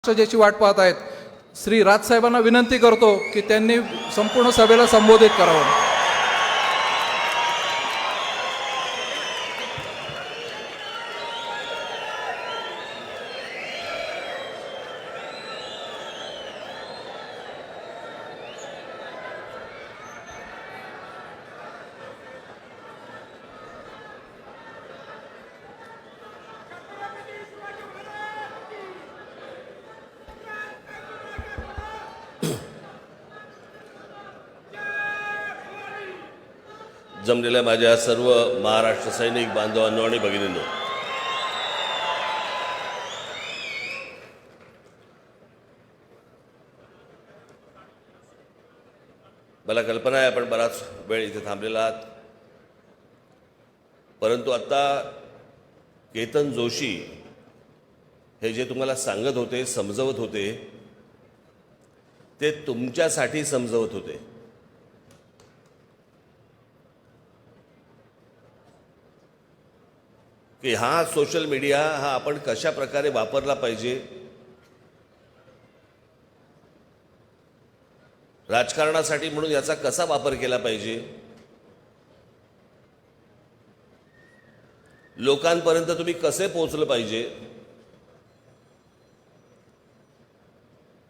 ज्याची वाट पाहत आहेत श्री राजसाहेबांना विनंती करतो की त्यांनी संपूर्ण सभेला संबोधित करावं. जमलेल्या माझ्या सर्व महाराष्ट्र सैनिक बांधवांनो आणि भगिनींनो, मला कल्पना आहे आपण बराच वेळ इथे थांबलेला आहात, परंतु आता केतन जोशी हे जे तुम्हाला सांगत होते, समजवत होते, ते तुमच्यासाठी समजवत होते. की हा सोशल मीडिया हा आपण कशा प्रकारे वापरला पाहिजे, राजकारणासाठी म्हणून याचा कसा वापर केला पाहिजे, लोकांपर्यंत तुम्ही कसे पोहोचलं पाहिजे.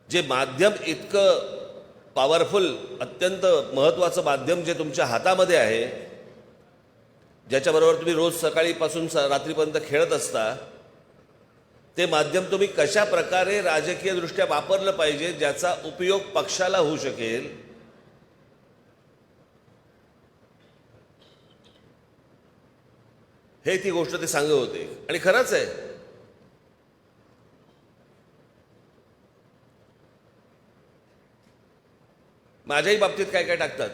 जे माध्यम इतकं पॉवरफुल, अत्यंत महत्त्वाचं माध्यम जे तुमच्या हातामध्ये आहे, ज्याच्याबरोबर तुम्ही रोज सकाळीपासून रात्रीपर्यंत खेळत असता, ते माध्यम तुम्ही कशा प्रकारे राजकीयदृष्ट्या वापरलं पाहिजे, ज्याचा उपयोग पक्षाला होऊ शकेल, हे ती गोष्ट ते सांगत होते. आणि खरंच आहे, माझ्याही बाबतीत काय काय टाकतात.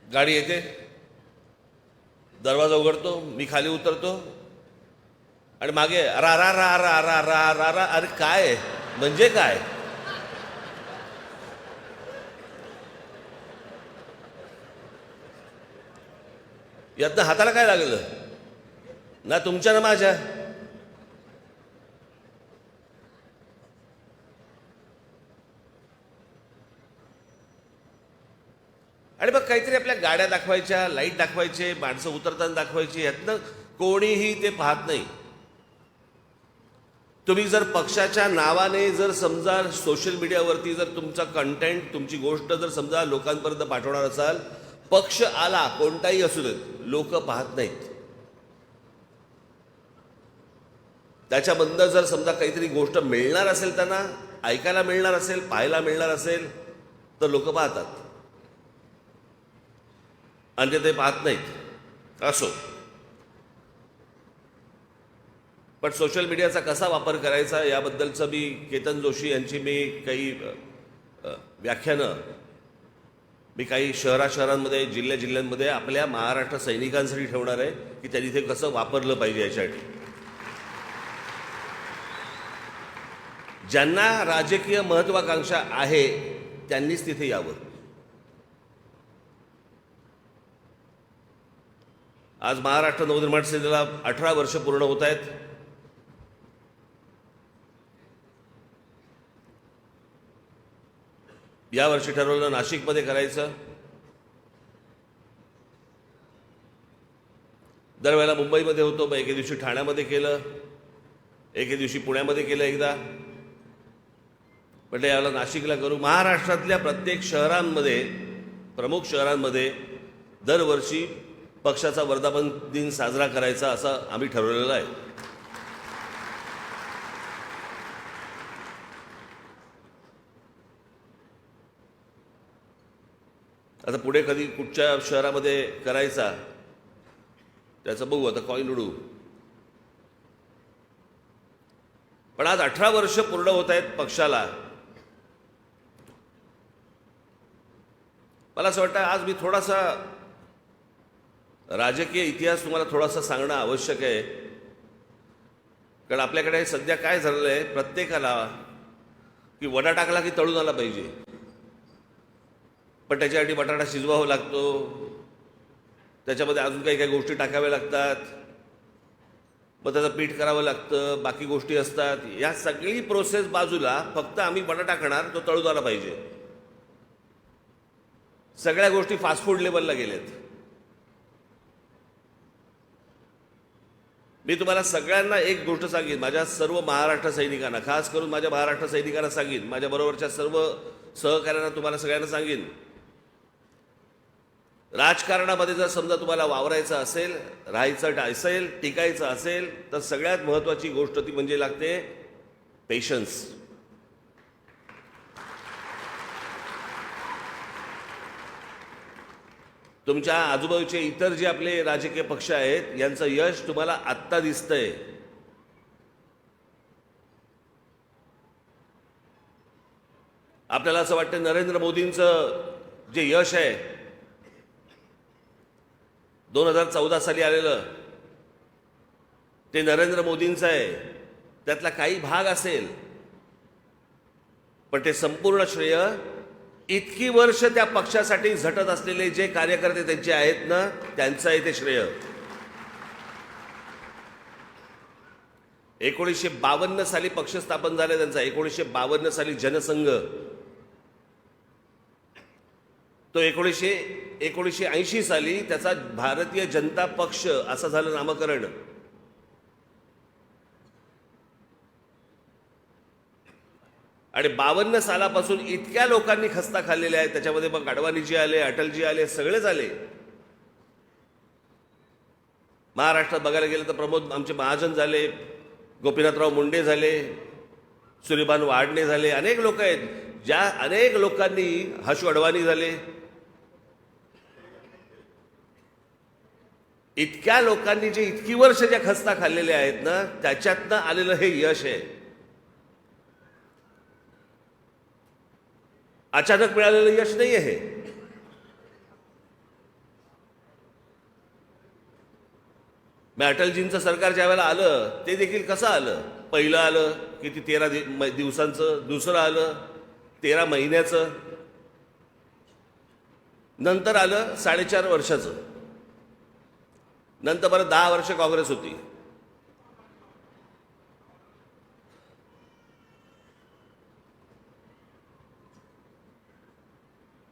गाडी येते, दरवाजा उघडतो, मी खाली उतरतो आणि मागे रा रा रा रा रा रा रा रा. अरे काय म्हणजे काय? यातनं हाताला काय लागलं? ना तुमच्या ना माझ्या. आणि मग काहीतरी आपल्या गाड्या दाखवायच्या, लाईट दाखवायचे, माणसं उतरताना दाखवायची, यातनं कोणीही ते पाहत नाही. तुम्ही जर पक्षाच्या नावाने जर समजा सोशल मीडियावरती जर तुमचा कंटेंट, तुमची गोष्ट जर समजा लोकांपर्यंत पाठवणार असाल, पक्ष आला कोणताही असू देत, लोक पाहत नाहीत. त्याच्याबद्दल जर समजा काहीतरी गोष्ट मिळणार असेल, त्यांना ऐकायला मिळणार असेल, पाहायला मिळणार असेल, तर लोक पाहतात, आणि ते पाहत नाहीत. असो, पण सोशल मीडियाचा कसा वापर करायचा याबद्दलचं मी केतन जोशी यांची मी काही व्याख्यानं मी काही शहरांमध्ये, जिल्ह्यांमध्ये आपल्या महाराष्ट्र सैनिकांसाठी ठेवणार आहे, की त्यांनी ते कसं वापरलं पाहिजे यासाठी. ज्यांना राजकीय महत्वाकांक्षा आहे त्यांनीच तिथे यावं. आज महाराष्ट्र नवनिर्माण सेनेला 18 वर्ष पूर्ण होत आहेत. यावर्षी ठरवलं नाशिकमध्ये करायचं. दरवेळेला मुंबईमध्ये होतो, मग एके दिवशी ठाण्यामध्ये केलं, एके दिवशी पुण्यामध्ये केलं एकदा. म्हटलं याला नाशिकला करू. महाराष्ट्रातल्या प्रत्येक शहरांमध्ये, प्रमुख शहरांमध्ये दरवर्षी पक्षाचा वर्धापन दिन साजरा करायचा असं आम्ही ठरवलेलं आहे. आता पुढे कधी कुठच्या शहरामध्ये करायचा त्याचं बघू, आता कॉईन उडू. पण आज 18 वर्ष पूर्ण होत आहेत पक्षाला. मला असं वाटतं आज मी थोडासा राजकीय इतिहास तुम्हाला थोडासा सांगणं आवश्यक आहे. कारण आपल्याकडे सध्या काय झालेलं आहे, प्रत्येकाला की वडा टाकला की तळून आला पाहिजे, पण त्याच्यासाठी बटाटा शिजवावा लागतो, त्याच्यामध्ये अजून काही काही गोष्टी टाकाव्या लागतात, मग त्याचं पीठ करावं लागतं, बाकी गोष्टी असतात. या सगळी प्रोसेस बाजूला, फक्त आम्ही बटाटा खाणार, तो तळून आला पाहिजे. सगळ्या गोष्टी फास्ट फूड लेवलला गेल्यात. मी तुम्हाला सगळ्यांना एक गोष्ट सांगेन, माझ्या सर्व महाराष्ट्र सैनिकांना, खास करून माझ्या महाराष्ट्र सैनिकांना सांगेन, माझ्या बरोबरच्या सर्व सहकार्यांना, तुम्हाला सगळ्यांना सांगेन, राजकारणामध्ये जर समजा तुम्हाला वावरायचं असेल, राहायचं असेल, टिकायचं असेल, तर सगळ्यात महत्त्वाची गोष्ट ती म्हणजे लागते पेशन्स. तुमच्या आजूबाजूचे इतर जे आपले राजकीय पक्ष आहेत यांचं यश तुम्हाला आत्ता दिसतंय. आपल्याला असं वाटतं नरेंद्र मोदींचं जे यश आहे 2014 साली आलेलं, ते नरेंद्र मोदींचं आहे, त्यातला काही भाग असेल, पण ते संपूर्ण श्रेय इतकी वर्ष त्या पक्षासाठी झटत असलेले जे कार्यकर्ते त्यांचे आहेत ना, त्यांचं आहे ते श्रेय. 1952 साली पक्ष स्थापन झाले त्यांचा, 1952 साली जनसंघ, तो 1980 साली त्याचा भारतीय जनता पक्ष असं झालं नामकरण. आणि 52 सालापासून इतक्या लोकांनी खस्ता खाल्लेल्या आहेत. त्याच्यामध्ये मग अडवाणीजी आले, अटलजी आले, सगळेच आले. महाराष्ट्रात बघायला गेलं तर प्रमोद आमचे महाजन झाले, गोपीनाथराव मुंडे झाले, सूर्यभान वाडणे झाले, अनेक लोक आहेत. ज्या अनेक लोकांनी, हशू अडवाणी झाले, इतक्या लोकांनी जे इतकी वर्ष ज्या खस्ता खाल्लेल्या आहेत ना, त्याच्यातनं आलेलं हे यश आहे. अचानक मिळालेलं यश नाही आहे. मग अटलजींचं सरकार ज्या वेळेला आलं ते देखील कसं आलं? पहिलं आलं किती 13 दिवसांचं, दुसरं आलं 13 महिन्याचं, नंतर आलं 4.5 वर्षाचं, नंतर परत 10 वर्ष काँग्रेस होती.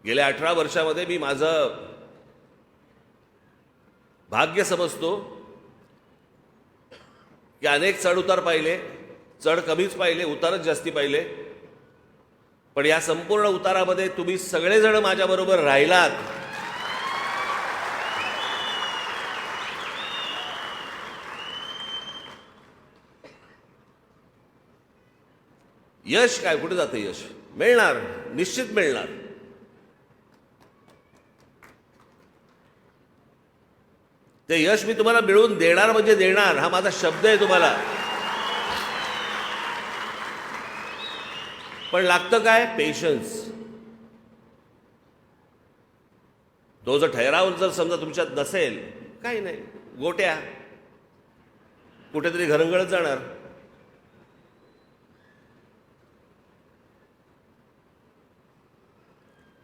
गेल्या 18 वर्षामध्ये मी माझं भाग्य समजतो की अनेक चढ उतार पाहिले, चढ कमीच पाहिले, उतारच जास्ती पाहिले, पण या संपूर्ण उतारामध्ये तुम्ही सगळेजण माझ्याबरोबर राहिलात. यश काय, कुठे जातं यश? मिळणार, निश्चित मिळणार. ते यश मी तुम्हाला मिळवून देणार म्हणजे देणार, हा माझा शब्द आहे तुम्हाला. पण लागतं काय? पेशन्स. तो जर ठहराव जर समजा तुमच्यात नसेल, काही नाही, गोट्या कुठेतरी घरंगळत जाणार.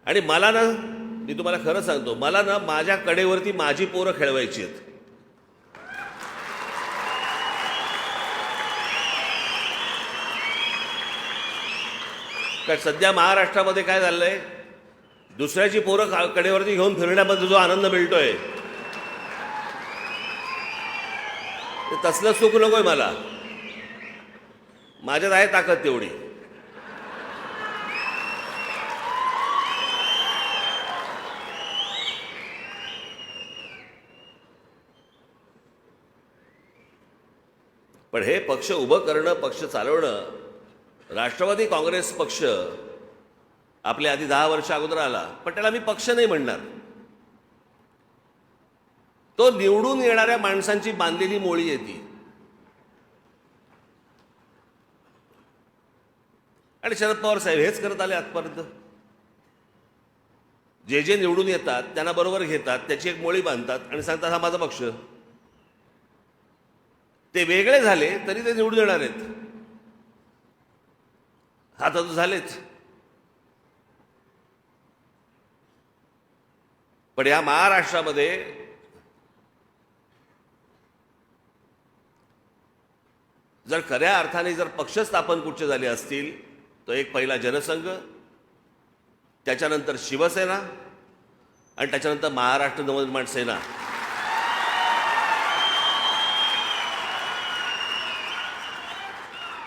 आणि मला ना, मी तुम्हाला खरं सांगतो, मला ना माझ्या कडेवरती माझी पोरं खेळवायची आहेत. कारण सध्या महाराष्ट्रामध्ये काय झालंय, दुसऱ्याची पोरं कडेवरती घेऊन फिरण्यामध्ये जो आनंद मिळतोय, तसलं सुख नकोय मला. माझ्यात आहे ताकद तेवढी. पण हे पक्ष उभं करणं, पक्ष चालवणं, राष्ट्रवादी काँग्रेस पक्ष आपल्या आधी 10 वर्ष अगोदर आला, पण त्याला मी पक्ष नाही म्हणणार. तो निवडून येणाऱ्या माणसांची बांधलेली मोळी आहे ती. आणि शरद पवार साहेब हेच करत आले आजपर्यंत. जे जे निवडून येतात त्यांना बरोबर घेतात, त्याची एक मोळी बांधतात आणि सांगतात हा माझा पक्ष. ते वेगळे झाले तरी ते निवडून येणार आहेत. हा तर झालेच. पण या महाराष्ट्रामध्ये जर खऱ्या अर्थाने जर पक्ष स्थापन कुठचे झाले असतील तर एक पहिला जनसंघ, त्याच्यानंतर शिवसेना आणि त्याच्यानंतर महाराष्ट्र नवनिर्माण सेना.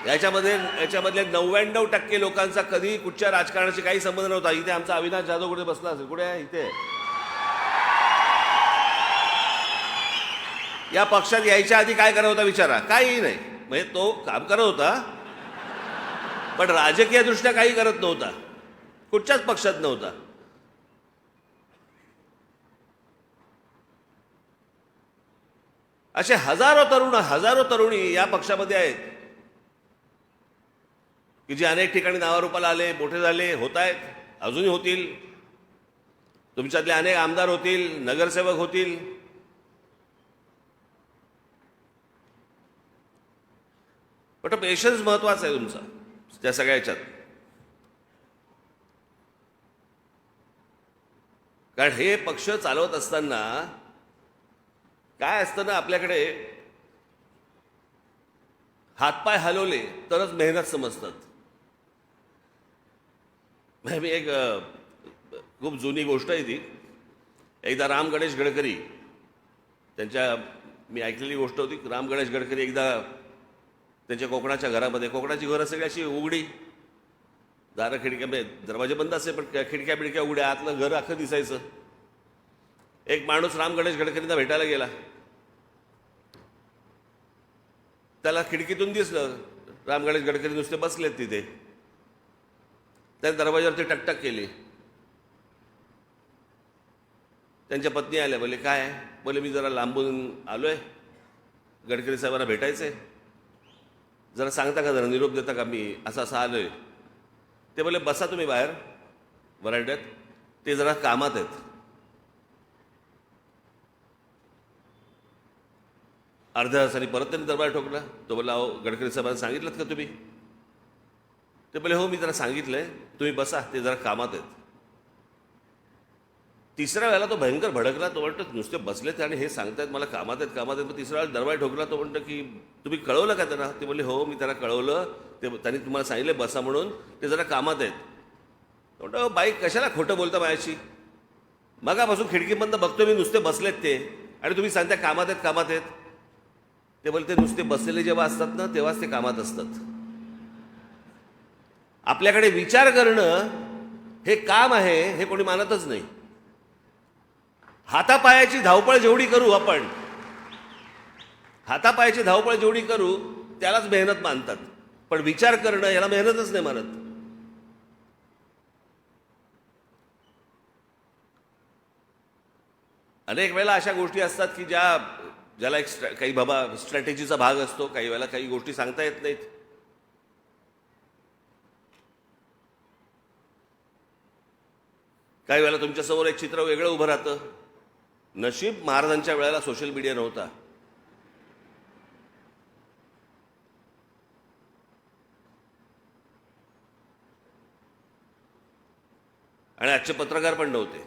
याच्यामधले 99% लोकांचा कधी कुठच्या राजकारणाशी काही संबंध नव्हता. इथे आमचा अविनाश जाधव कुठे बसला असेल? कुठे आहे? इथे. या पक्षात यायच्या आधी काय करत होता विचारा? काही नाही. म्हणजे तो काम करत होता पण राजकीय दृष्ट्या काही करत नव्हता, कुठच्याच पक्षात नव्हता. असे हजारो तरुणी या पक्षामध्ये आहेत की जे अनेक ठिकाणी नावारूपाला आले, मोठे झाले, होत आहेत, अजूनही होतील. तुमच्यातले अनेक आमदार होतील, नगरसेवक होतील. पण पेशन्स महत्वाचा आहे तुमचा त्या सगळ्या ह्याच्यात. कारण हे पक्ष चालवत असताना काय असतं ना, आपल्याकडे हातपाय हलवले तरच मेहनत समजतात. मी एक खूप जुनी गोष्ट आहे ती. एकदा राम गणेश गडकरी त्यांच्या, मी ऐकलेली गोष्ट होती. राम गणेश गडकरी एकदा त्यांच्या कोकणाच्या घरामध्ये, कोकणाची घरं सगळी अशी उघडी, दारं खिडक्या, दरवाजे बंद असे पण खिडक्या बिडक्या उघड्या, आतलं घर अख्खं दिसायचं. एक माणूस राम गणेश गडकरींना भेटायला गेला. त्याला खिडकीतून दिसलं राम गणेश गडकरी नुसते बसलेत तिथे. त्याने दरवाजावरती टकटक केली. त्यांच्या पत्नी आल्या. बोले काय? बोले मी जरा लांबून आलोय, गडकरी साहेबांना भेटायचंय, जरा सांगता का, जरा निरोप देता का, मी असं आलोय. ते बोले बसा तुम्ही बाहेर वरांड्यात, ते जरा कामात आहेत. अर्ध्या तासाने परत त्यांनी दरबार ठोकला. तो बोला अहो गडकरी साहेबांना सांगितलं का तुम्ही? ते बोले हो मी जरा सांगितलंय, तुम्ही बसा, ते जरा कामात आहेत. तिसऱ्या वेळेला तो भयंकर भडकला. तो म्हणतो नुसते बसलेत आणि हे सांगतायत मला कामात आहेत. मग तिसऱ्या वेळेला दरबार ठोकला. तो म्हणतो की तुम्ही कळवलं का त्यांना? ते बोलले हो मी त्यांना कळवलं, ते त्यांनी तुम्हाला सांगितलं बसा म्हणून, ते जरा कामात आहेत. तो म्हणतो बाई कशाला खोटं बोलता माझ्याशी? मगापासून खिडकीबंद बघतो मी, नुसते बसलेत ते, आणि तुम्ही सांगता कामात आहेत. ते बोलते नुसते बसलेले जेव्हा असतात ना तेव्हाच ते कामात असतात. आपल्याकडे विचार करणं हे काम आहे हे कोणी मानतच नाही. हातापायाची धावपळ जेवढी करू आपण, हातापायाची धावपळ जेवढी करू त्यालाच मेहनत मानतात. पण विचार करणं याला मेहनतच नाही मानत. अनेक वेळेला अशा गोष्टी असतात की ज्याला एक काही बाबा स्ट्रॅटेजीचा भाग असतो. काही वेळेला काही गोष्टी सांगता येत नाहीत. काही वेळेला तुमच्यासमोर एक चित्र वेगळं उभं राहतं. नशीब महाराजांच्या वेळेला सोशल मीडिया नव्हता. आणि आजचे पत्रकार पण नव्हते.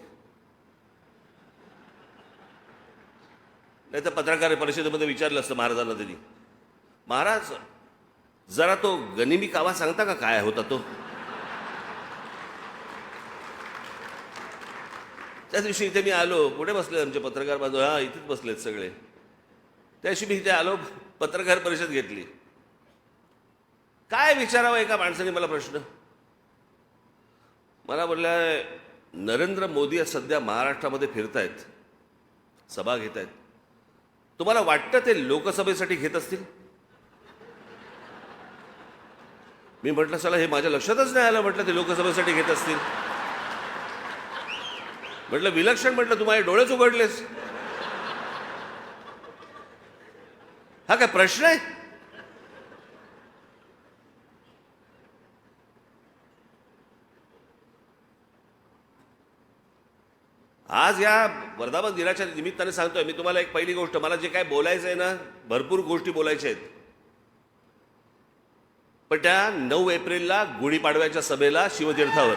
नाही तर पत्रकार परिषदेमध्ये विचारलं असतं महाराजांना त्यांनी, महाराज जरा तो गनिमी कावा सांगता का, काय होता तो? त्या दिवशी इथे मी आलो. कुठे बसले आमचे पत्रकार बांधव? हा इथेच बसलेत सगळे. त्या दिवशी मी इथे आलो, पत्रकार परिषद घेतली. काय विचारावं एका माणसाने मला प्रश्न. मला बोलल्या नरेंद्र मोदी सध्या महाराष्ट्रामध्ये फिरतायत, सभा घेत आहेत, तुम्हाला वाटतं ते लोकसभेसाठी घेत असतील? मी म्हटलं चला हे माझ्या लक्षातच नाही आलं, म्हटलं ते लोकसभेसाठी घेत असतील. म्हटलं विलक्षण, म्हटलं तू माझे डोळेच उघडलेस. हा काय प्रश्न आहे? आज या वर्धापन दिनाच्या निमित्ताने सांगतोय मी तुम्हाला एक पहिली गोष्ट. मला जे काय बोलायचं आहे ना, भरपूर गोष्टी बोलायच्या आहेत, पण त्या 9 एप्रिलला गुढीपाडव्याच्या सभेला शिवतीर्थावर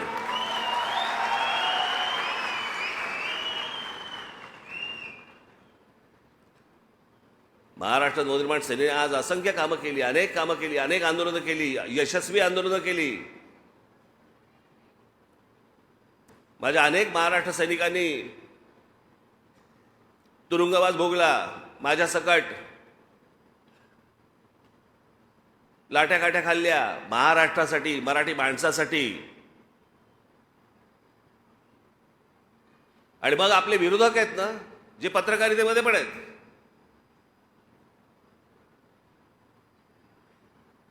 महाराष्ट्र नवनिर्माण सेनेने आज असंख्य कामं केली, अनेक कामं केली, अनेक आंदोलनं केली, यशस्वी आंदोलनं केली. माझ्या अनेक महाराष्ट्र सैनिकांनी तुरुंगवास भोगला, माझ्या सकट लाट्या काट्या खाल्ल्या महाराष्ट्रासाठी, मराठी माणसासाठी. आणि मग आपले विरोधक आहेत ना, जे पत्रकारितेमध्ये पण आहेत,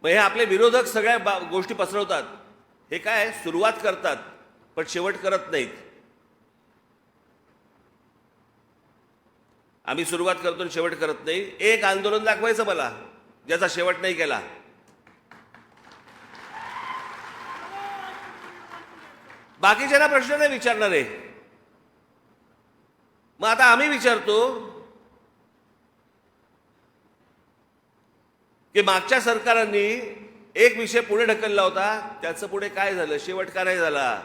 मग हे आपले विरोधक सगळ्या गोष्टी पसरवतात. हे काय सुरुवात करतात पण शेवट करत नाहीत. आम्ही सुरुवात करतो आणि शेवट करत नाही. एक आंदोलन दाखवायचं मला ज्याचा शेवट नाही केला. बाकीच्यांना प्रश्न नाही विचारणार आहे. मग आता आम्ही विचारतो की मागच्या सरकारांनी एक विषय पुढे ढकलला होता, त्याचं पुढे काय झालं, शेवट का नाही झाला?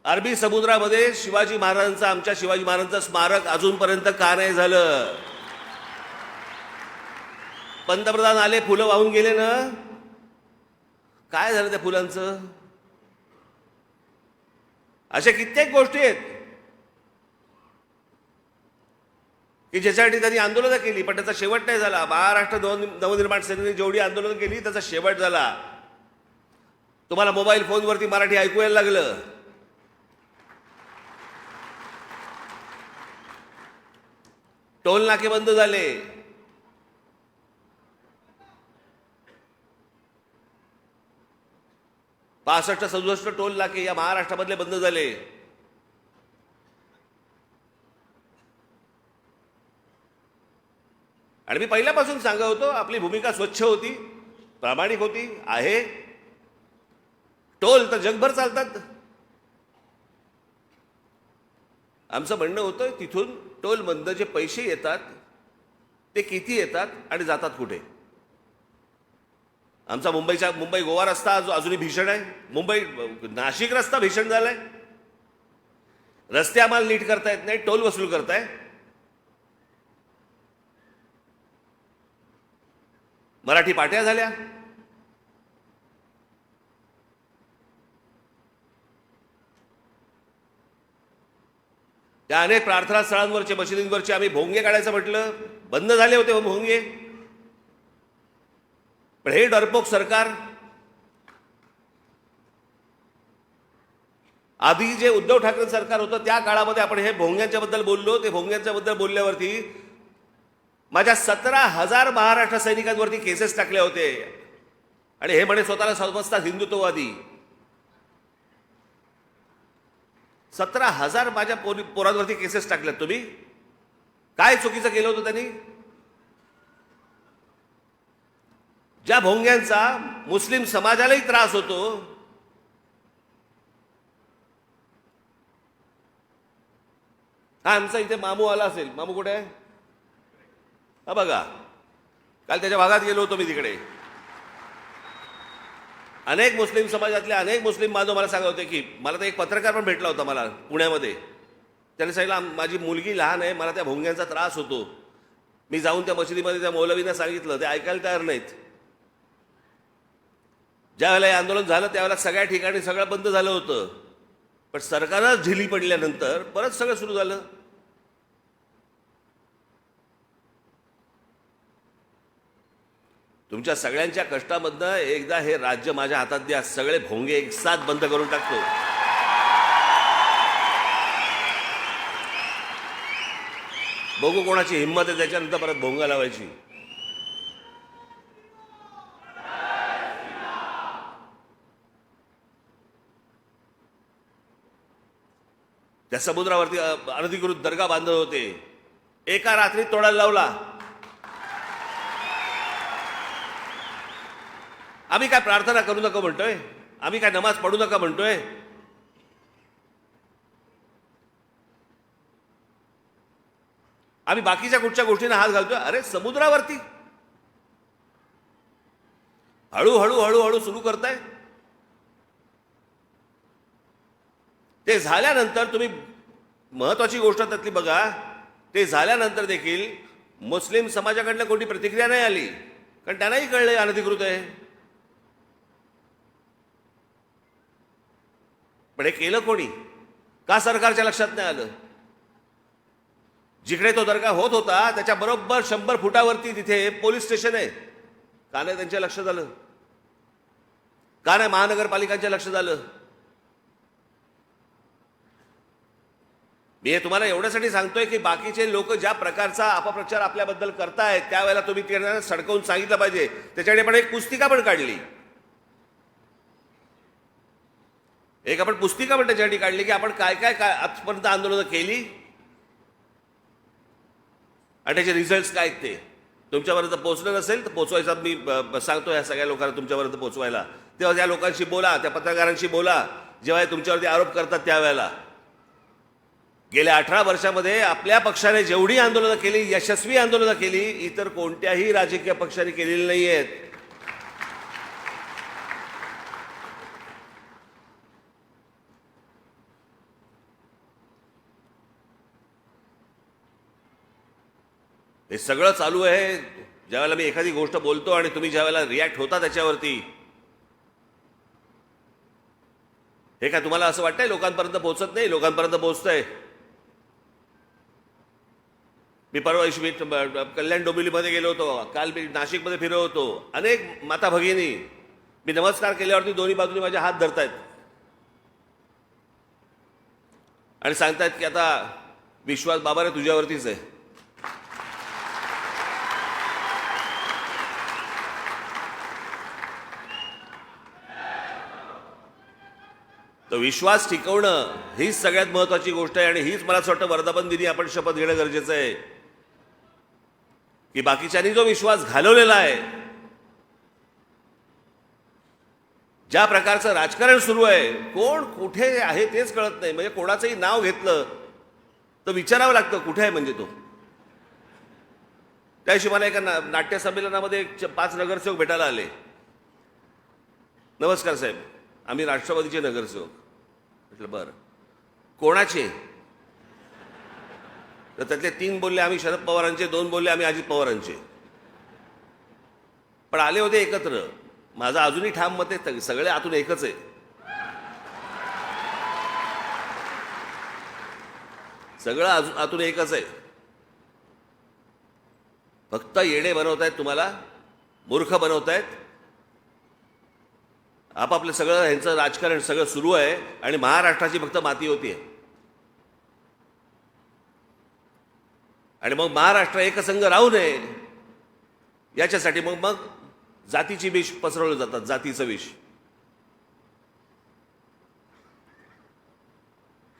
अरबी समुद्रामध्ये शिवाजी महाराजांचं, आमच्या शिवाजी महाराजांचं स्मारक अजूनपर्यंत का नाही झालं? पंतप्रधान आले, फुलं वाहून गेले ना, काय झालं त्या फुलांचं? अशा कित्येक गोष्टी आहेत की ज्याच्यासाठी त्यांनी आंदोलनं केली पण त्याचा शेवट नाही झाला. महाराष्ट्र नवनिर्माण सेनेने जेवढी आंदोलनं केली त्याचा शेवट झाला. तुम्हाला मोबाईल फोनवरती मराठी ऐकू यायला लागलं. टोल नाके बंद झाले. पासष्ट 67 टोल नाके या महाराष्ट्रामधले बंद झाले. आणि मी पहिल्यापासून सांगत होतो आपली भूमिका स्वच्छ होती, प्रामाणिक होती, आहे. टोल तर जगभर चालतात. आमचं म्हणणं होतं तिथून टोलमधनं जे पैसे येतात ते किती येतात आणि जातात कुठे. आमचा मुंबई गोवा रस्ता अजूनही भीषण आहे. मुंबई नाशिक रस्ता भीषण झालाय. रस्ते आम्हाला नीट करता येत नाही, टोल वसूल करताय. मराठी पाट्या झाल्या. त्या अनेक प्रार्थना स्थळांवरचे, मशिदींवरचे आम्ही भोंगे काढायचं म्हटलं, बंद झाले होते भोंगे. पण हे डरपोक सरकार, आधी जे उद्धव ठाकरे सरकार होतं त्या काळामध्ये आपण हे भोंग्यांच्या बद्दल बोललो. ते भोंग्यांच्या बद्दल बोलल्यावरती माझ्या 17,000 महाराष्ट्र सैनिकांवरती केसेस टाकले होते. आणि हे म्हणे स्वतःला समजतात हिंदुत्ववादी. 17,000 माझ्या पोरांवरती केसेस टाकल्यात. तुम्ही काय चुकीचं केलं होतं त्यांनी? ज्या भोंग्यांचा मुस्लिम समाजालाही त्रास होतो, हा आमचा इथे मामू आला असेल. मामू कुठे आहे? हा बघा, काल त्याच्या भागात गेलो होतो मी. तिकडे अनेक मुस्लिम समाजातले अनेक मुस्लिम बांधव मला सांगत होते की मला तर एक पत्रकार पण भेटला होता मला पुण्यामध्ये. त्याने सांगितलं माझी मुलगी लहान आहे, मला त्या भोंग्यांचा त्रास होतो. मी जाऊन त्या मशिदीमध्ये त्या मौलवींना सांगितलं, ते ऐकायला तयार नाहीत. ज्यावेळेला हे आंदोलन झालं त्यावेळेला सगळ्या ठिकाणी सगळं बंद झालं होतं. पण सरकारच ढिली पडल्यानंतर परत सगळं सुरू झालं. तुमच्या सगळ्यांच्या कष्टामधनं एकदा हे राज्य माझ्या हातात द्या, सगळे भोंगे एक साथ बंद करून टाकतो. बघू कोणाची हिंमत आहे त्याच्यानंतर परत भोंगा लावायची. त्या समुद्रावरती अनधिकृत दर्गा बांधत होते. एका रात्रीत तोडायला लावला. आम्ही काय प्रार्थना करू नका म्हणतोय? आम्ही काय नमाज पढू नका म्हणतोय? आम्ही बाकीच्या कुठच्या गोष्टींना हात घालतोय? अरे समुद्रावरती हळूहळू हळूहळू सुरू करताय. ते झाल्यानंतर तुम्ही महत्वाची गोष्ट त्यातली बघा, ते झाल्यानंतर देखील मुस्लिम समाजाकडनं कोणती प्रतिक्रिया नाही आली, कारण त्यांनाही कळलं अनधिकृत आहे. पण हे केलं कोणी? का सरकारच्या लक्षात नाही आलं? जिकडे तो दर्गा होत होता त्याच्या बरोबर 100 फुटावरती तिथे पोलीस स्टेशन आहे. का नाही त्यांच्या लक्षात आलं? का नाही महानगरपालिकांच्या लक्षात आलं? मी हे तुम्हाला एवढ्यासाठी सांगतोय की बाकीचे लोक ज्या प्रकारचा अपप्रचार आपल्याबद्दल करतायत त्यावेळेला तुम्ही त्यांना सडकवून सांगितलं पाहिजे. त्याच्याकडे पण एक पुस्तिका पण काढली, आपण पुस्तिका पण त्याच्यासाठी काढली की आपण काय काय काय आजपर्यंत आंदोलनं केली आणि त्याचे रिझल्ट काय ते तुमच्यापर्यंत पोहोचलं नसेल तर पोहोचवायचा मी सांगतो या सगळ्या लोकांना तुमच्यापर्यंत पोहोचवायला. तेव्हा त्या लोकांशी बोला, त्या पत्रकारांशी बोला जेव्हा तुमच्यावरती आरोप करतात त्यावेळेला. गेल्या 18 वर्षामध्ये आपल्या पक्षाने जेवढी आंदोलनं केली, यशस्वी आंदोलनं केली, इतर कोणत्याही राजकीय पक्षाने केलेली नाही आहेत. हे सगळं चालू आहे ज्यावेळेला मी एखादी गोष्ट बोलतो आणि तुम्ही ज्यावेळेला रिॲक्ट होता त्याच्यावरती. हे काय तुम्हाला असं वाटतंय लोकांपर्यंत पोहोचत नाही? लोकांपर्यंत पोहोचतंय. मी परवा दिवशी कल्याण डोंबिवलीमध्ये गेलो होतो, काल मी नाशिकमध्ये फिरलो होतो. अनेक माता भगिनी मी नमस्कार केल्यावरती दोन्ही बाजूनी माझे हात धरतायत आणि सांगतायत की आता विश्वास बाबा रे तुझ्यावरतीच आहे. तर विश्वास टिकवणं हीच सगळ्यात महत्वाची गोष्ट आहे आणि हीच मला असं वाटतं वर्धापन दिनी आपण शपथ घेणं गरजेचं आहे की बाकीच्यांनी जो विश्वास घालवलेला आहे, ज्या प्रकारचं राजकारण सुरू आहे, कोण कुठे आहे तेच कळत नाही. म्हणजे कोणाचंही नाव घेतलं तर विचारावं लागतं कुठे आहे म्हणजे तो. त्याशी मला एका नाट्य संमेलनामध्ये 5 नगरसेवक भेटायला आले. नमस्कार साहेब, आम्ही राष्ट्रवादीचे नगरसेवक. म्हटलं बरं, कोणाचे? तर त्यातले 3 बोलले आम्ही शरद पवारांचे, 2 बोलले आम्ही अजित पवारांचे. पण आले होते एकत्र. माझं अजूनही ठाम मत आहे सगळे आतून एकच आहे. सगळं आतून एकच आहे. फक्त येडे बनवतायत, तुम्हाला मूर्ख बनवतायत. आपापलं सगळं ह्यांचं राजकारण सगळं सुरू आहे आणि महाराष्ट्राची फक्त माती होतीये. आणि मग महाराष्ट्र एकसंघ राहू नये याच्यासाठी मग जातीची विष पसरवलं जातात, जातीचं विष.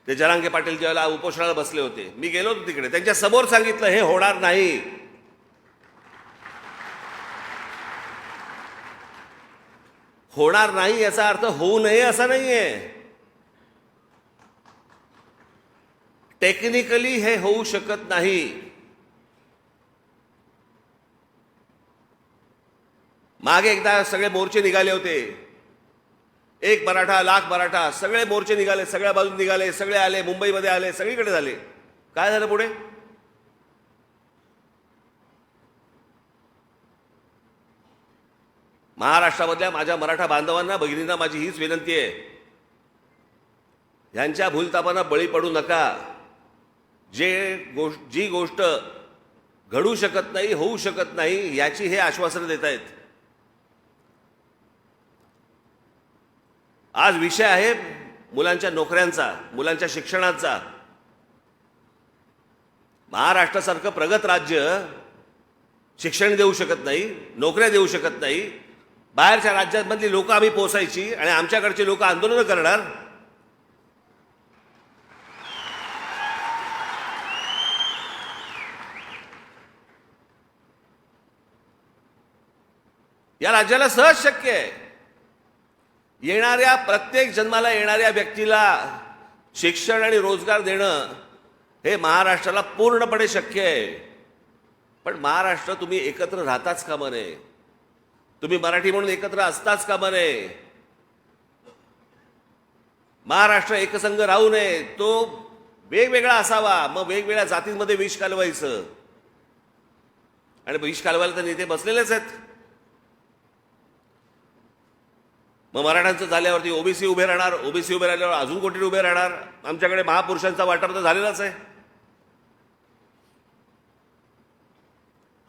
ते जरांगे पाटील ज्यावेळेला उपोषणाला बसले होते, मी गेलो होतो तिकडे, त्यांच्या समोर सांगितलं हे होणार नाही. होणार नाही याचा अर्थ होऊ नये असा नाहीये. टेक्निकली हे होऊ शकत नाही. मागे एकदा सगळे मोर्चे निघाले होते, 1 मराठा लाख मराठा, सगळे मोर्चे निघाले, सगळ्या बाजून निघाले, सगळे आले, मुंबईमध्ये आले, सगळीकडे झाले. काय झालं पुढे? महाराष्ट्रामधल्या माझ्या मराठा बांधवांना, भगिनींना माझी हीच विनंती आहे, ह्यांच्या भूलतापांना बळी पडू नका. जी गोष्ट घडू शकत नाही, होऊ शकत नाही, याची हे आश्वासन देत आहेत. आज विषय आहे मुलांच्या नोकऱ्यांचा, मुलांच्या शिक्षणाचा. महाराष्ट्रासारखं प्रगत राज्य शिक्षण देऊ शकत नाही, नोकऱ्या देऊ शकत नाही. बाहेरच्या राज्यांमधली लोक आम्ही पोसायची आणि आमच्याकडचे लोक आंदोलन करणार. या राज्याला सहज शक्य आहे. येणाऱ्या प्रत्येक जन्माला येणाऱ्या व्यक्तीला शिक्षण आणि रोजगार देणं हे महाराष्ट्राला पूर्णपणे शक्य आहे. पण महाराष्ट्र तुम्ही एकत्र राहताच कामा नये, तुम्ही मराठी म्हणून एकत्र असताच कामा नये. महाराष्ट्र एकसंघ राहू नये, तो वेगवेगळा असावा. मग वेगवेगळ्या जातींमध्ये विष कालवायचं. आणि विष कालवायला तर नेते बसलेलेच आहेत. मग मराठ्यांचं झाल्यावरती ओबीसी उभे राहणार, ओबीसी उभे राहिल्यावर अजून कोणतरी उभे राहणार. आमच्याकडे महापुरुषांचा वाटप तर झालेलाच आहे.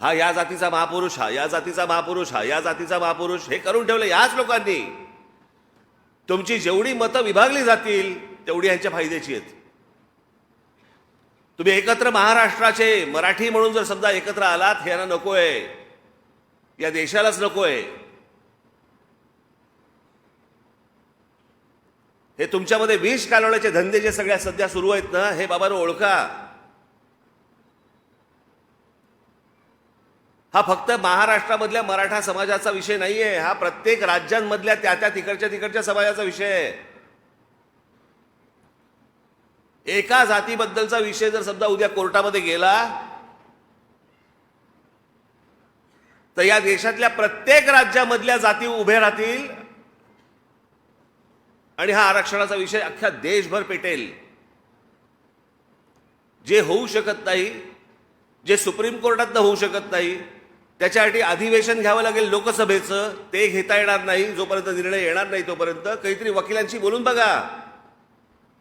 हा या जातीचा महापुरुष, हा या जातीचा महापुरुष, हा या जातीचा महापुरुष, हे करून ठेवलं याच लोकांनी. तुमची जेवढी मतं विभागली जातील तेवढी यांच्या फायद्याची आहेत. तुम्ही एकत्र महाराष्ट्राचे मराठी म्हणून जर समजा एकत्र आलात, हे यांना नकोय, या देशालाच नकोय. हे तुमच्यामध्ये विष कालवण्याचे धंदे जे सगळ्या सध्या सुरू आहेत ना, हे बाबांनो ओळखा. हा फक्त महाराष्ट्रामधल्या मराठा समाजाचा विषय नाहीये, हा प्रत्येक राज्यांमधल्या त्या त्या तिकडच्या समाजाचा विषय आहे. एका जातीबद्दलचा विषय जर समजा उद्या कोर्टामध्ये गेला तर या देशातल्या प्रत्येक राज्यामधल्या जाती उभे राहतील आणि हा आरक्षणाचा विषय अख्ख्या देशभर पेटेल. जे होऊ शकत नाही, जे सुप्रीम कोर्टातनं होऊ शकत नाही, त्याच्यासाठी अधिवेशन घ्यावं लागेल लोकसभेचं, ते घेता येणार नाही. जोपर्यंत निर्णय येणार नाही तोपर्यंत काहीतरी वकिलांशी बोलून बघा.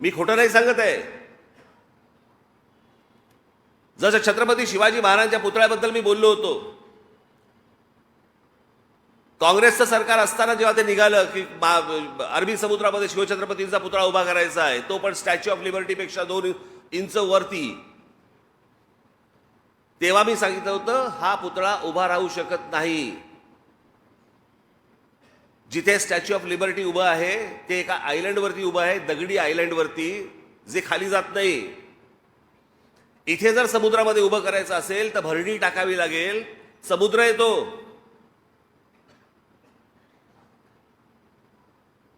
मी खोटं नाही सांगत आहे. जसं छत्रपती शिवाजी महाराजांच्या पुतळ्याबद्दल मी बोललो होतो, काँग्रेसचं सरकार असताना जेव्हा ते निघालं की अरबी समुद्रामध्ये शिवछत्रपतींचा पुतळा उभा करायचा आहे, तो पण स्टॅच्यू ऑफ लिबर्टीपेक्षा 2 इंच वरती, तेव्हा मी सांगितलं होतं हा पुतळा उभा राहू शकत नाही. जिथे स्टॅच्यू ऑफ लिबर्टी उभं आहे ते एका आयलंडवरती उभं आहे, दगडी आयलंडवरती, जे खाली जात नाही. इथे जर समुद्रामध्ये उभं करायचं असेल तर भरणी टाकावी लागेल, समुद्र येतो.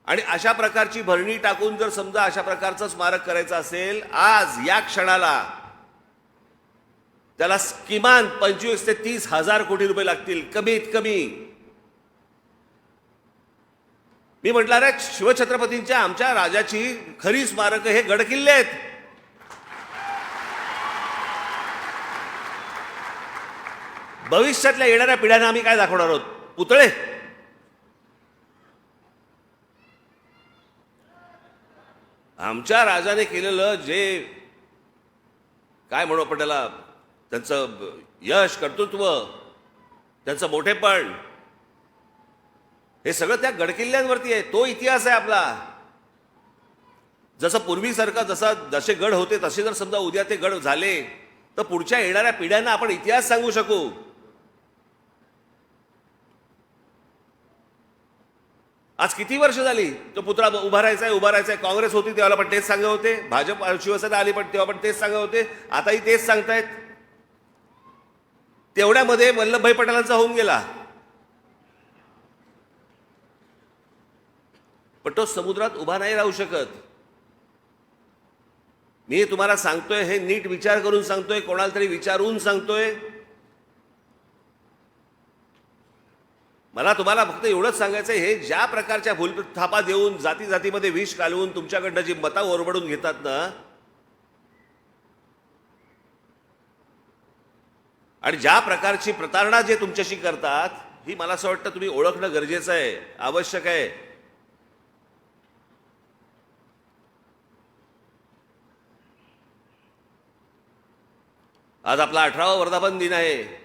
आणि अशा प्रकारची भरणी टाकून जर समजा अशा प्रकारचं स्मारक करायचं असेल, आज या क्षणाला त्याला किमान 25 ते 30 हजार कोटी रुपये लागतील कमीत कमी. मी म्हटलं रे, शिवछत्रपतींच्या आमच्या राजाची खरी स्मारक हे गडकिल्ले आहेत. भविष्यातल्या येणाऱ्या पिढ्यांना आम्ही काय दाखवणार आहोत? पुतळे. आमच्या राजाने केलेलं जे काय म्हणू आपण त्याला, त्यांचं यश, कर्तृत्व, त्यांचं मोठेपण, हे सगळं त्या गडकिल्ल्यांवरती आहे. तो इतिहास आहे आपला. जसं पूर्वीसारखा जसे गड होते तसे जर समजा उद्या ते गड झाले तर पुढच्या येणाऱ्या पिढ्यांना आपण इतिहास सांगू शकू. आज किती वर्ष झाली तो पुतळा उभा राहायचा. काँग्रेस होती तेव्हा पण तेच सांगत होते, भाजप शिवसेना आली पण तेव्हा पण तेच सांगत होते, आताही तेच सांगतायत. तेवढ्यामध्ये वल्लभभाई पटेलांचा होऊन गेला, पण तो समुद्रात उभा नाही राहू शकत. मी तुम्हाला सांगतोय, हे नीट विचार करून सांगतोय, कोणाला तरी विचारून सांगतोय. मला तुम्हाला फक्त एवढंच सांगायचं आहे, हे ज्या प्रकारच्या भूलथापा देऊन जाती जातीमध्ये विष कालवून तुमच्याकडनं जी मता ओरबडून घेतात ना, आणि ज्या प्रकारची प्रतारणा जे तुमच्याशी करतात, ही मला असं वाटतं तुम्ही ओळखणं गरजेचं आहे, आवश्यक आहे. आज आपला 18वा वर्धापन दिन आहे.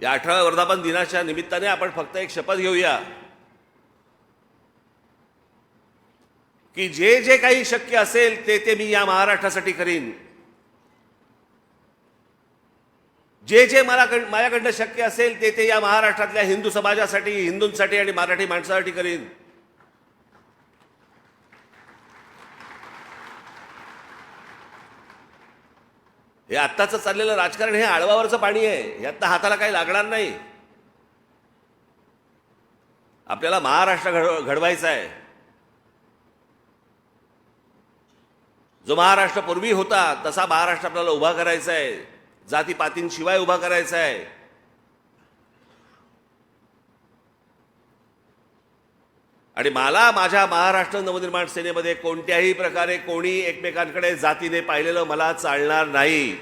या 18व्या वर्धापन दिनाच्या निमित्ताने आपण फक्त एक शपथ घेऊया की जे जे काही शक्य असेल ते मी या महाराष्ट्रासाठी करीन. जे जे माझ्याकडनं शक्य असेल ते या महाराष्ट्रातल्या हिंदू समाजासाठी, हिंदूंसाठी आणि मराठी माणसासाठी करीन. हे आत्ताचं चाललेलं राजकारण हे आळवावरचं पाणी आहे, यातनं हाताला काही लागणार नाही. आपल्याला महाराष्ट्र घडवायचा आहे. जो महाराष्ट्र पूर्वी होता तसा महाराष्ट्र आपल्याला उभा करायचा आहे, जातीपातींशिवाय उभा करायचा आहे. आणि मला माझ्या महाराष्ट्र नवनिर्माण सेनेमध्ये कोणत्याही प्रकारे कोणी एकमेकांकडे जातीने पाहिलेलं मला चालणार नाही.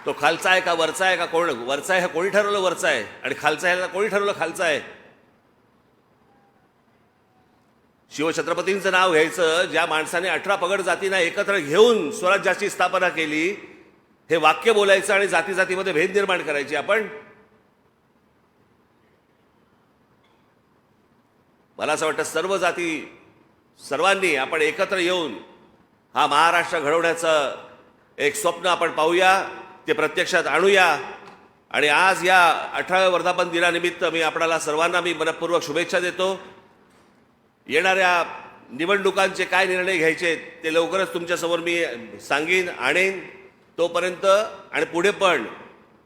तो खालचा आहे का वरचा आहे का कोण वरचा आहे, कोणी ठरवलं वरचा आहे, आणि खालचा आहे कोणी ठरवलं खालचा आहे. शिवछत्रपतींचं नाव घ्यायचं ज्या माणसाने 18 पगड जातींना एकत्र घेऊन स्वराज्याची स्थापना केली, हे वाक्य बोलायचं आणि जाती जातीमध्ये भेद निर्माण करायची आपण. मला असं वाटतं सर्व जाती सर्वांनी आपण एकत्र येऊन हा महाराष्ट्र घडवण्याचं एक स्वप्न आपण पाहूया, ते प्रत्यक्षात आणूया. आणि आज या 18व्या वर्धापन दिनानिमित्त मी आपल्याला सर्वांना मनपूर्वक शुभेच्छा देतो. येणाऱ्या निवडणुकांचे काय निर्णय घ्यायचे ते लवकरच तुमच्यासमोर मी सांगीन, आणेन. तोपर्यंत आणि पुढे पण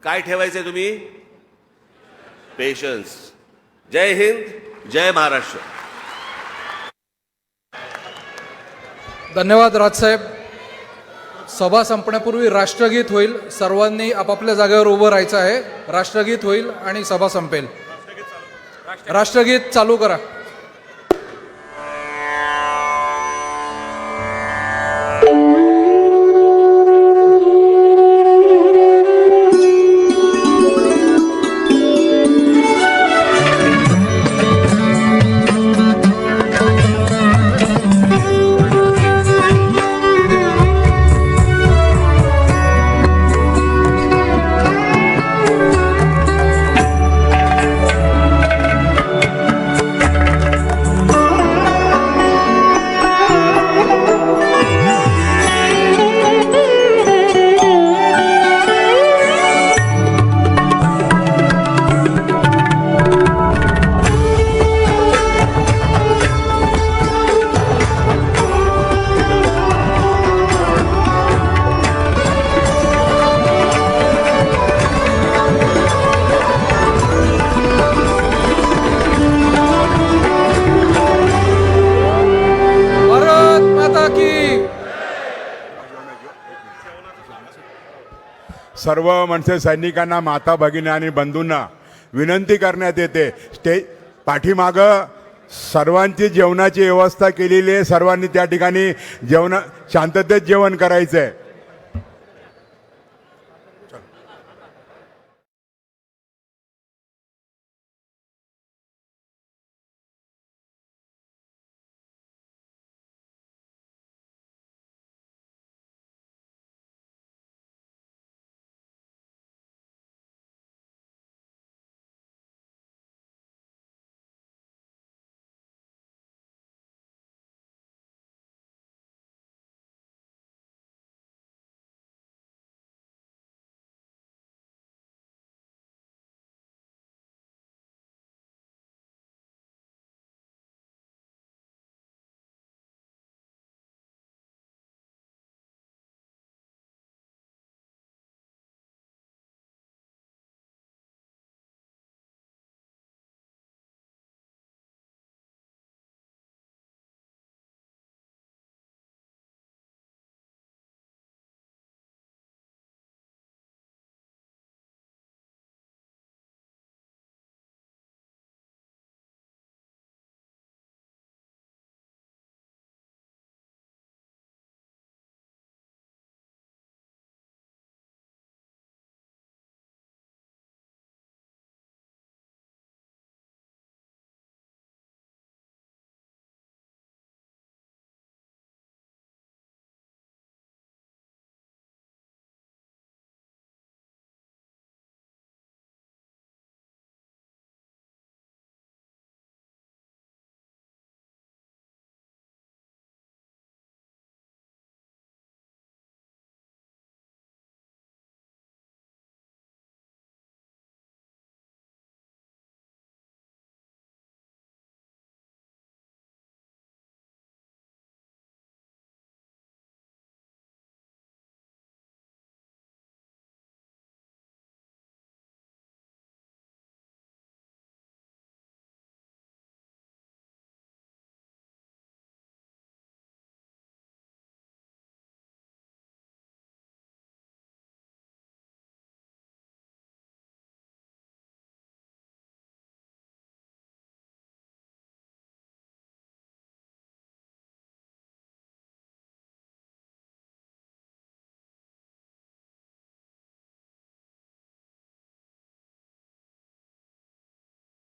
काय ठेवायचे तुम्ही? पेशन्स. जय हिंद, जय महाराष्ट्र. धन्यवाद राजसाहेब. सभा संपण्यापूर्वी राष्ट्रगीत होईल. सर्वांनी आपापल्या जागेवर उभं राहायचं आहे. राष्ट्रगीत होईल आणि सभा संपेल. राष्ट्रगीत चालू करा. सर्व मनसे सैनिकांना, माता भगिनी आणि बंधूंना विनंती करण्यात येते, पाठीमागं सर्वांची जेवणाची व्यवस्था केलेली आहे. सर्वांनी त्या ठिकाणी शांततेत जेवण करायचं आहे.